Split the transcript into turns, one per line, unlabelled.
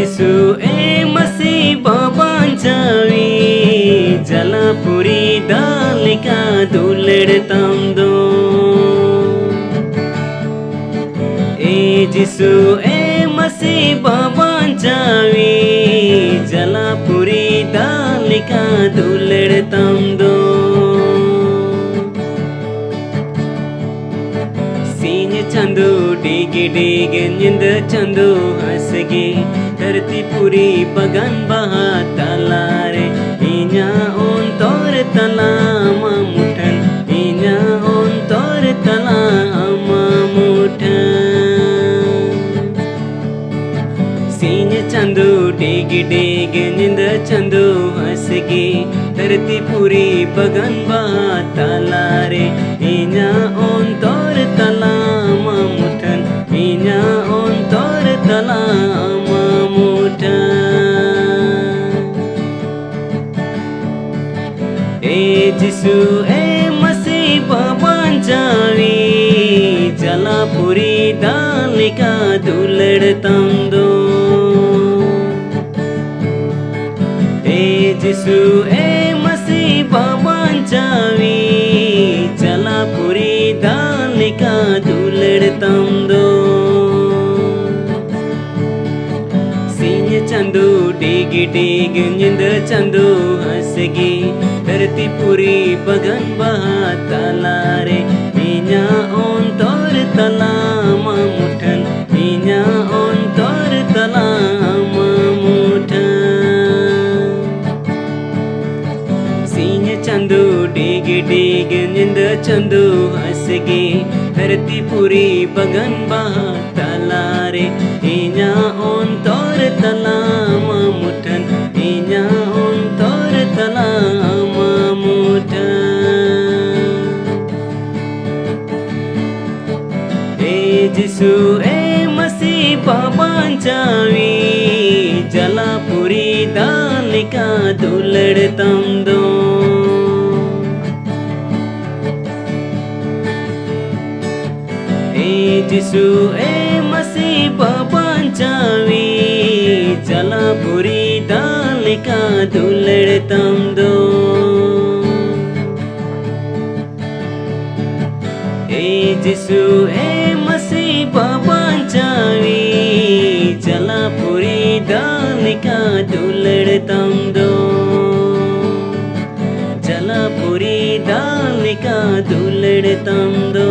जिसु ए मसीह बाबांचावी जलापुरी दालिका दुलड़ताम दो ए जिसु ए मसीह बाबांचावी जलापुरी दालिका दुलड़ताम दो चंदो डिगे डिगे निंद चंदो हंसगे धरती पूरी बगन बहा तलारे इन्या ओन तोर तला मुठन इन्या ओन तोर तला मुठन सीन चंदो डिगे डिगे निंद चंदो हंसगे धरती पूरी बगन बहा तलारे इन्या ओन तोर तला मुठन इन्या ओन तोर तला मुठन ए जिसु ए मसीह बाबांचावी जलापुरी दालिका दुलड़ताम दो ए जिसु ए मसीह बाबांचावी जलापुरी दालिका दुलड़ताम दो सीन चंदो डिगे डिगे निंद चंदो हंसगे धरती पूरी बगन बहा तलारे इन्या ओन तोर तला मुठन इन्या ओन तोर तला मुठन सीन चंदो डिगे डिगे निंद चंदो हंसगे धरती पूरी बगन बहा तलारे इन्या ओन तोर तला मुठन इन्या ओन तोर तला मुठन ए जिसु ए मसीह बाबांचावी जलापुरी दालिका दुलड़ताम दो ए जिसु ए मसीह बाबांचावी जलापुरी दालिका दुलड़ताम दो ए जिसु ए मसीह बाबांचावी जलापुरी दालिका दुलड़ताम दो जलापुरी दालिका दुलड़ताम दो।